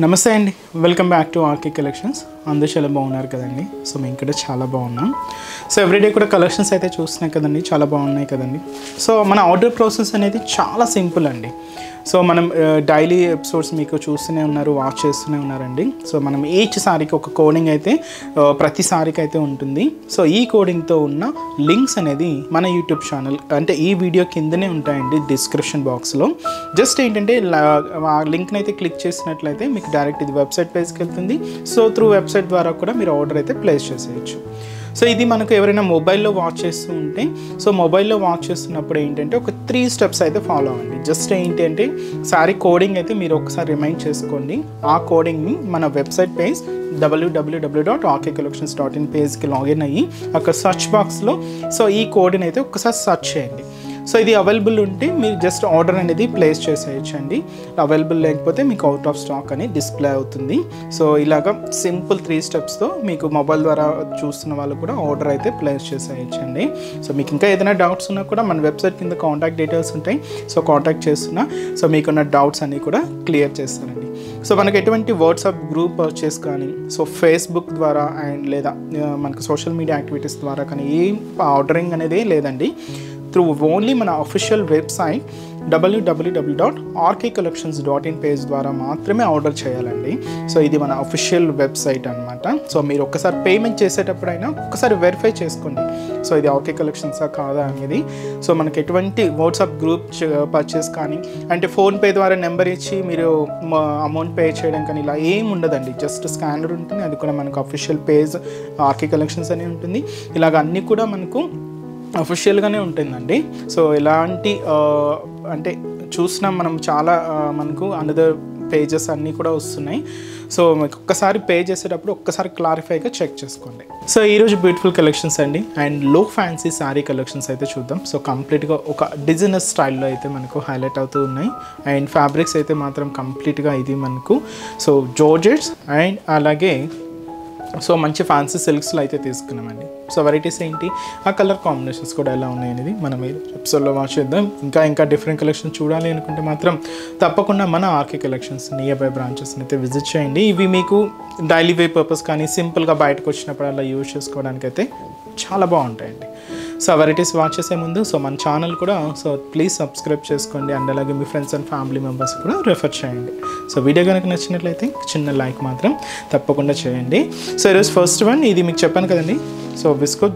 నమస్తే అండి, welcome back to RK collections. అందరూ చాలా బాగున్నారు కదండి. సో మేము ఇక్కడ చాలా బాగున్నాం. సో ఎవ్రీడే కూడా కలెక్షన్స్ అయితే చూస్తున్నాయి కదండి, చాలా బాగున్నాయి కదండి. సో మన ఆర్డర్ ప్రాసెస్ అనేది చాలా సింపుల్ అండి. సో మనం డైలీ ఎపిసోడ్స్ మీకు చూస్తూనే ఉన్నారు, వాచ్ చేస్తూనే ఉన్నారండి. సో మనం ఈచ్ సారీకి ఒక కోడింగ్ అయితే ప్రతి సారీకి అయితే ఉంటుంది. సో ఈ కోడింగ్తో ఉన్న లింక్స్ అనేది మన యూట్యూబ్ ఛానల్ అంటే ఈ వీడియో కిందనే ఉంటాయండి డిస్క్రిప్షన్ బాక్స్లో. జస్ట్ ఏంటంటే ఆ లింక్ని అయితే క్లిక్ చేసినట్లయితే మీకు డైరెక్ట్ ఇది వెబ్సైట్ పేజ్కి వెళ్తుంది. సో త్రూ వెబ్సైట్ ద్వారా కూడా మీరు ఆర్డర్ అయితే ప్లేస్ చేసేయచ్చు. సో ఇది మనకు ఎవరైనా మొబైల్లో వాచ్ చేస్తూ ఉంటే, సో మొబైల్లో వాచ్ చేస్తున్నప్పుడు ఏంటంటే ఒక 3 స్టెప్స్ అయితే ఫాలో అవ్వండి. జస్ట్ ఏంటంటే సారీ కోడింగ్ అయితే మీరు ఒకసారి రిమైండ్ చేసుకోండి. ఆ కోడింగ్ని మన వెబ్సైట్ పేజ్ www.rkcollections.in పేజ్కి లాగిన్ అయ్యి అక్కడ సర్చ్ బాక్స్లో సో ఈ కోడ్ని అయితే ఒకసారి సర్చ్ చేయండి. సో ఇది అవైలబుల్ ఉంటే మీరు జస్ట్ ఆర్డర్ అనేది ప్లేస్ చేసేయచ్చండి. అవైలబుల్ లేకపోతే మీకు అవుట్ ఆఫ్ స్టాక్ అని డిస్ప్లే అవుతుంది. సో ఇలాగ సింపుల్ 3 స్టెప్స్తో మీకు మొబైల్ ద్వారా చూస్తున్న వాళ్ళు కూడా ఆర్డర్ అయితే ప్లేస్ చేసేయచ్చండి. సో మీకు ఇంకా ఏదైనా డౌట్స్ ఉన్నా కూడా మన వెబ్సైట్ కింద కాంటాక్ట్ డీటెయిల్స్ ఉంటాయి. సో కాంటాక్ట్ చేస్తున్నా సో మీకున్న డౌట్స్ అన్నీ కూడా క్లియర్ చేస్తానండి. సో మనకు ఎటువంటి వాట్సాప్ గ్రూప్ పర్చేస్ కానీ, సో ఫేస్బుక్ ద్వారా అండ్ లేదా మనకు సోషల్ మీడియా యాక్టివిటీస్ ద్వారా కానీ ఏం ఆర్డరింగ్ అనేది లేదండి. త్రూ ఓన్లీ మన అఫీషియల్ వెబ్సైట్ www.rkcollections.in పేజ్ ద్వారా మాత్రమే ఆర్డర్ చేయాలండి. సో ఇది మన అఫీషియల్ వెబ్సైట్ అనమాట. సో మీరు ఒక్కసారి పేమెంట్ చేసేటప్పుడైనా ఒక్కసారి వెరిఫై చేసుకోండి. సో ఇది ఆర్కే కలెక్షన్సా కాదా అనేది. సో మనకి ఎటువంటి వాట్సాప్ గ్రూప్ పర్చేస్ కానీ అంటే ఫోన్పే ద్వారా నెంబర్ ఇచ్చి మీరు అమౌంట్ పే చేయడం కానీ ఇలా ఏం ఉండదండి. జస్ట్ స్కానర్ ఉంటుంది, అది కూడా మనకు అఫీషియల్ పేజ్ ఆర్కే కలెక్షన్స్ అని ఉంటుంది. ఇలాగ అన్నీ కూడా మనకు అఫీషియల్గానే ఉంటుందండి. సో ఎలాంటి అంటే చూసినాం మనం చాలా మనకు అనదర్ పేజెస్ అన్నీ కూడా వస్తున్నాయి. సో మీకు ఒక్కసారి పే చేసేటప్పుడు ఒక్కసారి క్లారిఫైగా చెక్ చేసుకోండి. సో ఈరోజు బ్యూటిఫుల్ కలెక్షన్స్ అండి అండ్ లో ఫ్యాన్సీ శారీ కలెక్షన్స్ అయితే చూద్దాం. సో కంప్లీట్గా ఒక డిజైనర్ స్టైల్లో అయితే మనకు హైలైట్ అవుతూ ఉన్నాయి. అండ్ ఫ్యాబ్రిక్స్ అయితే మాత్రం కంప్లీట్గా ఇది మనకు సో జార్జెట్స్ అండ్ అలాగే సో మంచి ఫ్యాన్సీ సిల్క్స్లో అయితే తీసుకున్నామండి. సో వెరైటీస్ ఏంటి, ఆ కలర్ కాంబినేషన్స్ కూడా ఎలా ఉన్నాయి అనేది మనం ఎపిసోడ్లో వాచ్ చేద్దాం. ఇంకా డిఫరెంట్ కలెక్షన్స్ చూడాలి అనుకుంటే మాత్రం తప్పకుండా మన ఆర్కే కలెక్షన్స్ నియర్ బై బ్రాంచెస్ని అయితే విజిట్ చేయండి. ఇవి మీకు డైలీ వే పర్పస్ కానీ సింపుల్గా బయటకు వచ్చినప్పుడు అలా యూజ్ చేసుకోవడానికి అయితే చాలా బాగుంటాయండి. సో వెరైటీస్ వాచ్ చేసే ముందు సో మన ఛానల్ కూడా సో ప్లీజ్ సబ్స్క్రైబ్ చేసుకోండి అండ్ అలాగే మీ ఫ్రెండ్స్ అండ్ ఫ్యామిలీ మెంబర్స్ కూడా రెఫర్ చేయండి. సో వీడియో కనుక నచ్చినట్లయితే చిన్న లైక్ మాత్రం తప్పకుండా చేయండి. సో ఈరోజు ఫస్ట్ వన్ ఇది మీకు చెప్పాను కదండి. సో విస్కో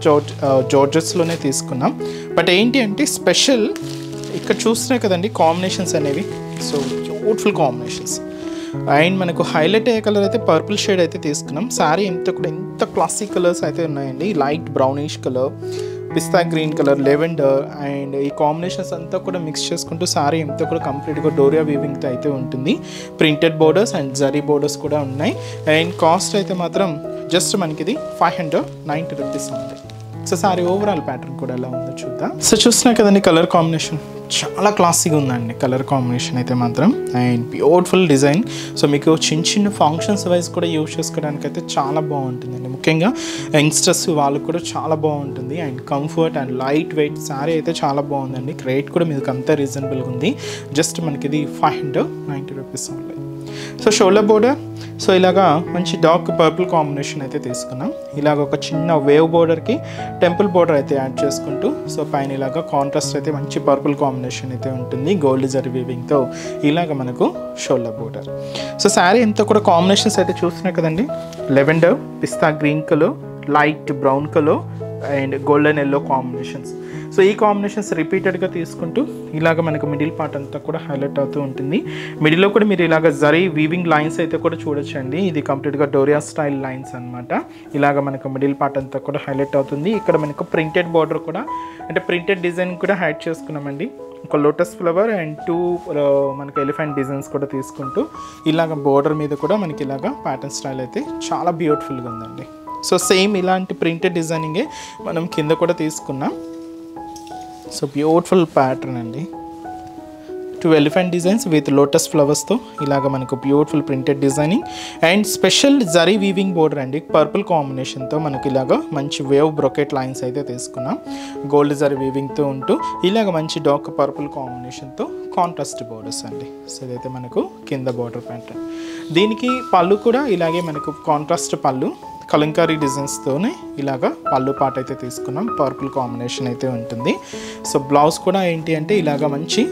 జార్జెట్స్లోనే తీసుకున్నాం. బట్ ఏంటి అంటే స్పెషల్ ఇక్కడ చూస్తున్నాయి కదండి కాంబినేషన్స్ అనేవి. సో బ్యూటిఫుల్ కాంబినేషన్స్ అండ్ మనకు హైలైట్ అయ్యే కలర్ అయితే పర్పుల్ షేడ్ అయితే తీసుకున్నాం. శారీ ఎంత క్లాసిక్ కలర్స్ అయితే ఉన్నాయండి. Light brownish colour, pista green colour, lavender and ఈ కాంబినేషన్స్ అంతా కూడా మిక్స్ చేసుకుంటూ శారీ అంతా కూడా కంప్లీట్గా డోరియా వీవింగ్తో అయితే ఉంటుంది. Printed borders and zari borders కూడా ఉన్నాయి. అండ్ కాస్ట్ అయితే మాత్రం జస్ట్ మనకి ఇది 590 రూపీస్ ఉంది. సో సారీ ఓవరాల్ ప్యాటర్న్ కూడా ఎలా ఉందో చూద్దాం. సో చూస్తున్నా కదండి కలర్ కాంబినేషన్ చాలా క్లాసీగా ఉందండి కలర్ కాంబినేషన్ అయితే మాత్రం అండ్ బ్యూటిఫుల్ డిజైన్. సో మీకు చిన్న ఫంక్షన్స్ వైజ్ కూడా యూజ్ చేసుకోవడానికి అయితే చాలా బాగుంటుందండి. ముఖ్యంగా యంగ్స్టర్స్ వాళ్ళకు కూడా చాలా బాగుంటుంది and comfort and light weight sari అయితే చాలా బాగుందండి. రేట్ కూడా మీకు అంతా రీజనబుల్గా ఉంది. జస్ట్ మనకి ఇది 590 రూపీస్ ఉంది. సో షోల్డర్ బోర్డర్ సో ఇలాగా మంచి డార్క్ పర్పుల్ కాంబినేషన్ అయితే తీసుకున్నాం. ఇలాగ ఒక చిన్న వేవ్ బోర్డర్కి టెంపుల్ బోర్డర్ అయితే యాడ్ చేసుకుంటూ సో పైన ఇలాగ కాంట్రాస్ట్ అయితే మంచి పర్పుల్ కాంబినేషన్ అయితే ఉంటుంది గోల్డ్ జరీ వీవింగ్తో. ఇలాగ మనకు షోల్డర్ బోర్డర్. సో శారీ అంతా కూడా కాంబినేషన్స్ అయితే చూస్తున్నాయి కదండి. Lavender, pista green colour, light brown colour and golden yellow combinations. So ఈ కాంబినేషన్స్ రిపీటెడ్గా తీసుకుంటూ ఇలాగ మనకు మిడిల్ పార్ట్ అంతా కూడా హైలైట్ అవుతూ ఉంటుంది. మిడిల్లో కూడా మీరు ఇలాగ జరీ వీవింగ్ లైన్స్ అయితే కూడా చూడొచ్చండి. ఇది కంప్లీట్గా డోరియా స్టైల్ లైన్స్ అనమాట. ఇలాగ మనకు మిడిల్ పార్ట్ అంతా కూడా హైలైట్ అవుతుంది. ఇక్కడ మనకు ప్రింటెడ్ బార్డర్ కూడా అంటే ప్రింటెడ్ డిజైన్ కూడా యాడ్ చేసుకున్నామండి. ఒక లోటస్ ఫ్లవర్ అండ్ 2 మనకి ఎలిఫెంట్ డిజైన్స్ కూడా తీసుకుంటూ ఇలాగ బోర్డర్ మీద కూడా మనకి ఇలాగ ప్యాటర్న్ స్టైల్ అయితే చాలా బ్యూటిఫుల్గా ఉందండి. సో సేమ్ ఇలాంటి ప్రింటెడ్ డిజైనింగే మనం కింద కూడా తీసుకున్నాం. సో బ్యూటిఫుల్ ప్యాటర్న్ అండి. 2 ఎలిఫెంట్ డిజైన్స్ విత్ లోటస్ ఫ్లవర్స్తో ఇలాగ మనకు beautiful printed designing and special zari weaving border అండి. పర్పుల్ కాంబినేషన్తో మనకి ఇలాగ మంచి వేవ్ బ్రొకెట్ లైన్స్ అయితే తీసుకున్నాం. గోల్డ్ జరీ వీవింగ్తో ఉంటూ ఇలాగ మంచి డార్క్ పర్పుల్ కాంబినేషన్తో కాంట్రాస్ట్ బోర్డర్స్ అండి. సో ఇదైతే మనకు కింద బోర్డర్ ప్యాటర్న్. దీనికి పళ్ళు కూడా ఇలాగే మనకు కాంట్రాస్ట్ పళ్ళు కలంకారీ డిజైన్స్తోనే ఇలాగా పళ్ళు పాట అయితే తీసుకున్నాం. పర్పుల్ కాంబినేషన్ అయితే ఉంటుంది. సో బ్లౌజ్ కూడా ఏంటి అంటే ఇలాగ మంచి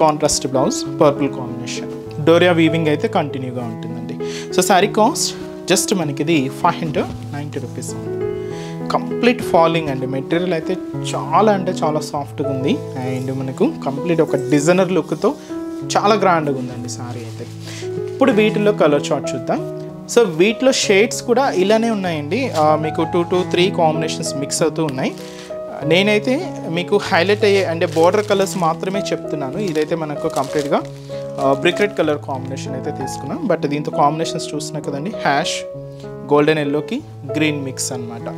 contrast blouse, purple combination. Doria weaving అయితే కంటిన్యూగా ఉంటుందండి. సో శారీ కాస్ట్ జస్ట్ మనకి ఇది 590 రూపీస్ ఉంది. కంప్లీట్ ఫాలింగ్ అండి. మెటీరియల్ అయితే చాలా అంటే చాలా సాఫ్ట్గా ఉంది. అండ్ మనకు కంప్లీట్ ఒక డిజైనర్ లుక్తో చాలా గ్రాండ్గా ఉందండి శారీ అయితే. ఇప్పుడు వీటిలో కలర్ చార్ట్ చూద్దాం. సో వీటిలో షేడ్స్ కూడా ఇలానే ఉన్నాయండి. మీకు 2 to 3 కాంబినేషన్స్ మిక్స్ అవుతూ ఉన్నాయి. నేనైతే మీకు హైలైట్ అయ్యే అంటే బోర్డర్ కలర్స్ మాత్రమే చెప్తున్నాను. ఇదైతే మనకు కంప్లీట్గా బ్రిక్ రెడ్ కలర్ కాంబినేషన్ అయితే తీసుకున్నాం. బట్ దీంతో కాంబినేషన్స్ చూస్తున్నా కదండి, హ్యాష్ గోల్డెన్ ఎల్లోకి గ్రీన్ మిక్స్ అనమాట.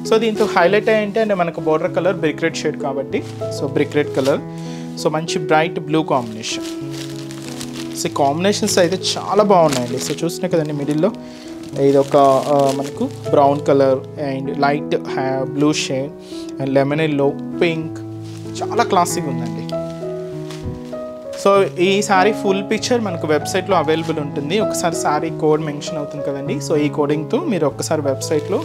సో దీంతో హైలైట్ అయ్యేంటి అంటే మనకు border colour brick red shade కాబట్టి, so brick red colour, so మంచి బ్రైట్ బ్లూ కాంబినేషన్. సో ఈ కాంబినేషన్స్ అయితే చాలా బాగున్నాయండి. సో చూసినా కదండి, మిడిల్లో ఇది ఒక మనకు brown colour and light blue shade and lemon yellow, pink, చాలా క్లాసిక్ ఉందండి. సో ఈ శారీ ఫుల్ పిక్చర్ మనకు వెబ్సైట్లో అవైలబుల్ ఉంటుంది. ఒకసారి శారీ కోడ్ మెన్షన్ అవుతుంది కదండి. సో ఈ కోడింగ్తో మీరు ఒక్కసారి వెబ్సైట్లో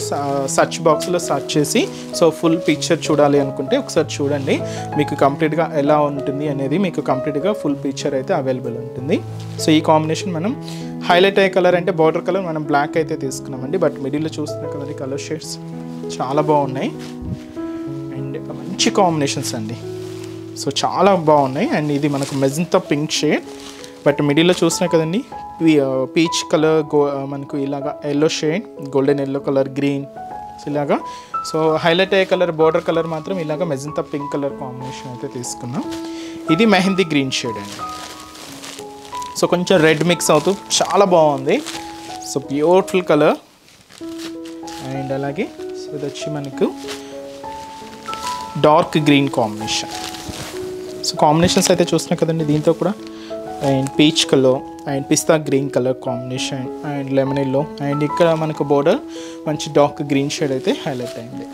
సర్చ్ బాక్స్లో సర్చ్ చేసి సో ఫుల్ పిక్చర్ చూడాలి అనుకుంటే ఒకసారి చూడండి. మీకు కంప్లీట్గా ఎలా ఉంటుంది అనేది మీకు కంప్లీట్గా ఫుల్ పిక్చర్ అయితే అవైలబుల్ ఉంటుంది. సో ఈ కాంబినేషన్ మనం హైలైట్ అయ్యే కలర్ అంటే బార్డర్ కలర్ మనం బ్లాక్ అయితే తీసుకున్నామండి. బట్ మిడిల్లో చూస్తున్నాం కదండి, కలర్ షేడ్స్ చాలా బాగున్నాయి అండ్ మంచి కాంబినేషన్స్ అండి. సో చాలా బాగున్నాయి. అండ్ ఇది మనకు మెజంతా పింక్ షేడ్, బట్ మిడిల్లో చూసినా కదండి పీచ్ కలర్, మనకు ఇలాగా yellow shade, golden yellow colour, green, so ఇలాగా. సో హైలైట్ అయ్యే కలర్ బోర్డర్ కలర్ మాత్రం ఇలాగ మెజంతా పింక్ కలర్ కాంబినేషన్ అయితే తీసుకున్నాం. ఇది మెహందీ గ్రీన్ షేడ్ అండి. సో కొంచెం రెడ్ మిక్స్ అవుతూ చాలా బాగుంది. So beautiful colour. అండ్ అలాగే సో ఇది వచ్చి మనకు dark green combination. So combinations అయితే చూస్తున్నాం కదండి, దీంతో కూడా and peach colour and pista green colour combination and lemon yellow and ఇక్కడ మనకు బోర్డర్ మంచి డార్క్ గ్రీన్ షేడ్ అయితే హైలైట్ అయింది.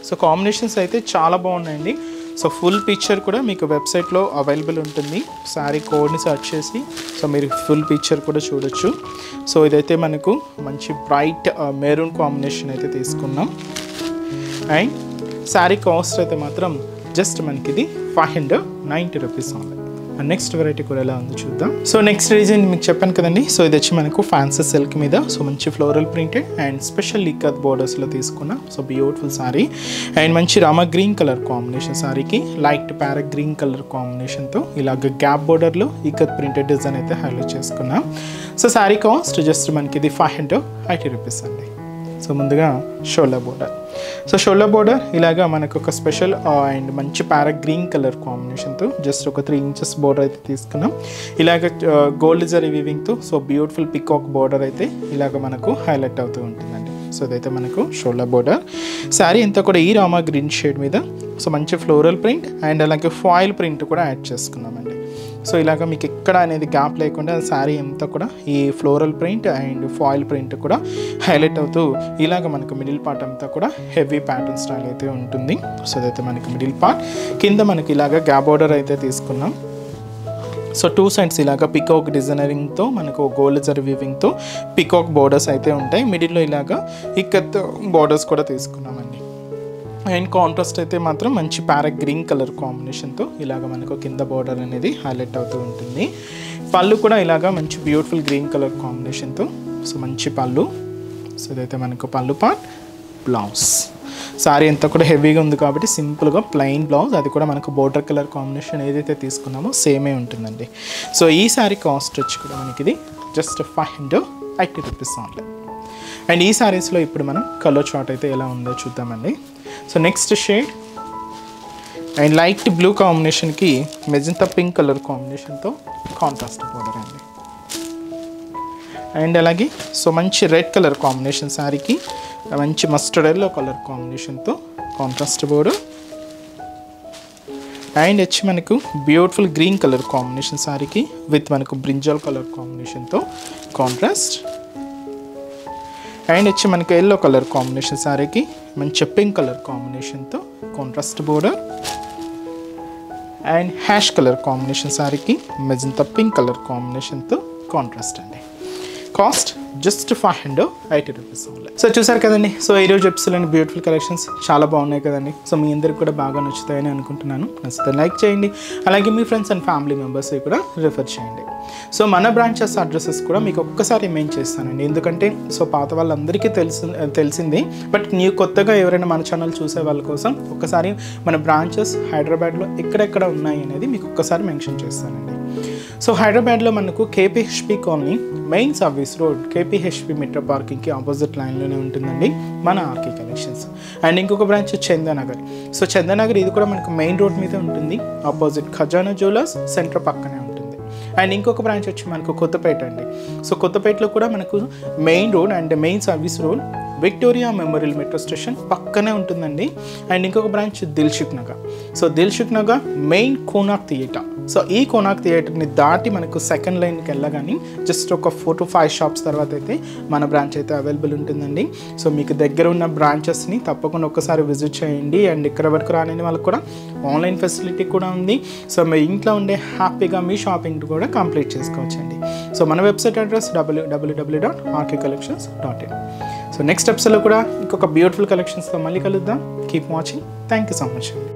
సో కాంబినేషన్స్ అయితే చాలా బాగున్నాయండి. సో ఫుల్ పిక్చర్ కూడా మీకు వెబ్సైట్లో అవైలబుల్ ఉంటుంది. శారీ కోడ్ని సెర్చ్ చేసి సో మీరు ఫుల్ పిక్చర్ కూడా చూడొచ్చు. సో ఇదైతే మనకు మంచి బ్రైట్ మెరూన్ కాంబినేషన్ అయితే తీసుకున్నాం. అండ్ శారీ కాస్ట్ అయితే మాత్రం జస్ట్ మనకి ఇది 590 రూపీస్ ఉంది. అండ్ నెక్స్ట్ వెరైటీ కూడా ఎలా ఉందో చూద్దాం. సో నెక్స్ట్ డిజైన్ మీకు చెప్పాను కదండి. సో ఇది వచ్చి మనకు ఫ్యాన్సీ సిల్క్ మీద సో మంచి ఫ్లోరల్ ప్రింటెడ్ అండ్ స్పెషల్ లిక్కత్ బోర్డర్స్లో తీసుకున్న సో బ్యూటిఫుల్ శారీ అండ్ మంచి రామా గ్రీన్ కలర్ కాంబినేషన్. శారీకి లైట్ ప్యారెట్ గ్రీన్ కలర్ కాంబినేషన్తో ఇలాగ గ్యాప్ బోర్డర్లో ఇక్కత్ ప్రింటెడ్ డిజైన్ అయితే హైలైట్ చేసుకున్నాం. సో శారీ కాస్ట్ జస్ట్ మనకి ఇది 580 రూపీస్ అండి. సో ముందుగా shoulder border. So shoulder border ఇలాగా మనకు ఒక స్పెషల్ అండ్ మంచి ప్యారెట్ గ్రీన్ కలర్ కాంబినేషన్తో జస్ట్ ఒక 3 ఇంచెస్ బోర్డర్ అయితే తీసుకున్నాం. ఇలాగ గోల్డ్ జరీ వీవింగ్తో సో బ్యూటిఫుల్ పికాక్ బోర్డర్ అయితే ఇలాగ మనకు హైలైట్ అవుతూ ఉంటుందండి. సో ఇదైతే మనకు షోల్డర్ బోర్డర్. శారీ అంతా కూడా ఈ రామా గ్రీన్ షేడ్ మీద సో మంచి ఫ్లోరల్ ప్రింట్ అండ్ అలాగే ఫాయిల్ ప్రింట్ కూడా యాడ్ చేసుకున్నామండి. సో ఇలాగ మీకు ఎక్కడ అనేది గ్యాప్ లేకుండా శారీ అంతా కూడా ఈ floral print and foil print కూడా హైలైట్ అవుతూ ఇలాగ మనకు మిడిల్ పార్ట్ అంతా కూడా హెవీ ప్యాటర్న్ స్టైల్ అయితే ఉంటుంది. సో అదైతే మనకి మిడిల్ పార్ట్ కింద మనకి ఇలాగ గ్యాప్ బోర్డర్ అయితే తీసుకున్నాం. సో 2 సైడ్స్ ఇలాగ పికాక్ డిజైనరింగ్తో మనకు గోల్డ్ జరీ వీవింగ్తో పికాక్ బోర్డర్స్ అయితే ఉంటాయి. మిడిల్లో ఇలాగ ఇక్కత్ బోర్డర్స్ కూడా తీసుకున్నామండి. అండ్ కాంట్రాస్ట్ అయితే మాత్రం మంచి ప్యారెట్ గ్రీన్ కలర్ కాంబినేషన్తో ఇలాగ మనకు కింద బోర్డర్ అనేది హైలైట్ అవుతూ ఉంటుంది. పళ్ళు కూడా ఇలాగ మంచి బ్యూటిఫుల్ గ్రీన్ కలర్ కాంబినేషన్తో సో మంచి పళ్ళు. సో ఇదైతే మనకు పళ్ళు పార్ట్. బ్లౌజ్ శారీ అంతా కూడా హెవీగా ఉంది కాబట్టి సింపుల్గా ప్లెయిన్ బ్లౌజ్, అది కూడా మనకు బోర్డర్ కలర్ కాంబినేషన్ ఏదైతే తీసుకున్నామో సేమే ఉంటుందండి. సో ఈ శారీ కాస్ట్ వచ్చి కూడా మనకి ఇది జస్ట్ 580 రూపీస్ ఓన్లీ. అండ్ ఈ శారీస్లో ఇప్పుడు మనం కలర్ చార్ట్ అయితే ఎలా ఉందో చూద్దామండి. So next shade and light blue కాంబినేషన్కి మెజంతా పింక్ కలర్ కాంబినేషన్తో కాంట్రాస్ట్ బోర్డర్ అండి. అండ్ అలాగే సో మంచి రెడ్ కలర్ కాంబినేషన్ శారీకి మంచి మస్టర్డ్ ఎల్లో కలర్ కాంబినేషన్తో కాంట్రాస్ట్ బోర్డర్. అండ్ వచ్చి మనకు బ్యూటిఫుల్ గ్రీన్ కలర్ కాంబినేషన్ శారీకి విత్ మనకు బ్రింజాల్ కలర్ కాంబినేషన్తో కాంట్రాస్ట్. అండ్ వచ్చి మనకు ఎల్లో కలర్ కాంబినేషన్ శారీకి మంచి పింక్ కలర్ కాంబినేషన్తో contrast border. And ash colour combination శారీకి మెజంతా పింక్ కలర్ కాంబినేషన్తో కాంట్రాస్ట్ అండి. Cost just 580 rupees only. So చూసారు కదండి. సో ఈరోజు ఎపిసోడ్లోని బ్యూటిఫుల్ కలెక్షన్స్ చాలా బాగున్నాయి కదండి. సో మీ అందరికి కూడా బాగా నచ్చుతాయని అనుకుంటున్నాను. నచ్చితే లైక్ చేయండి, అలాగే మీ ఫ్రెండ్స్ అండ్ ఫ్యామిలీ మెంబర్స్ కూడా రిఫర్ చేయండి. సో మన బ్రాంచెస్ అడ్రసెస్ కూడా మీకు ఒక్కసారి మెయిన్ చేస్తానండి, ఎందుకంటే సో పాత వాళ్ళందరికీ తెలిసింది, బట్ కొత్తగా ఎవరైనా మన ఛానల్ చూసే వాళ్ళ కోసం ఒక్కసారి మన బ్రాంచెస్ హైదరాబాద్లో ఎక్కడెక్కడ ఉన్నాయి అనేది మీకు ఒక్కసారి మెన్షన్ చేస్తానండి. సో హైదరాబాద్లో మనకు KPHB colony main service road KPHB metro పార్కింగ్కి ఆపోజిట్ లైన్లోనే ఉంటుందండి మన ఆర్కే కలెక్షన్స్. అండ్ ఇంకొక బ్రాంచ్ చందానగర్. సో చందానగర్ ఇది కూడా మనకు మెయిన్ రోడ్ మీద ఉంటుంది, ఆపోజిట్ ఖజానా జ్యువెలర్స్ సెంటర్ పక్కనే ఉంటుంది. అండ్ ఇంకొక బ్రాంచ్ వచ్చి మనకు కొత్తపేట అండి. సో కొత్తపేటలో కూడా మనకు main road and main service road Victoria memorial metro station పక్కనే ఉంటుందండి. అండ్ ఇంకొక branch Dilsukh Nagar. So Dilsukh Nagar main Konark theatre. So ఈ కోనార్క్ థియేటర్ని దాటి మనకు సెకండ్ లైన్కి వెళ్ళగానే జస్ట్ ఒక 4 to 5 షాప్స్ తర్వాత అయితే మన బ్రాంచ్ అయితే అవైలబుల్ ఉంటుందండి. సో మీకు దగ్గర ఉన్న బ్రాంచెస్ని తప్పకుండా ఒక్కసారి విజిట్ చేయండి. అండ్ ఇక్కడ వరకు రాని వాళ్ళకి కూడా ఆన్లైన్ ఫెసిలిటీ కూడా ఉంది. సో మీ ఇంట్లో ఉండే హ్యాపీగా మీ షాపింగ్ కూడా కంప్లీట్ చేసుకోవచ్చండి. సో మన website address www.rkcollections.in. So next ఎపిసోడ్లో కూడా ఇంకొక బ్యూటిఫుల్ కలెక్షన్స్తో మళ్ళీ కలుద్దాం. Keep watching. Thank you so much అండి.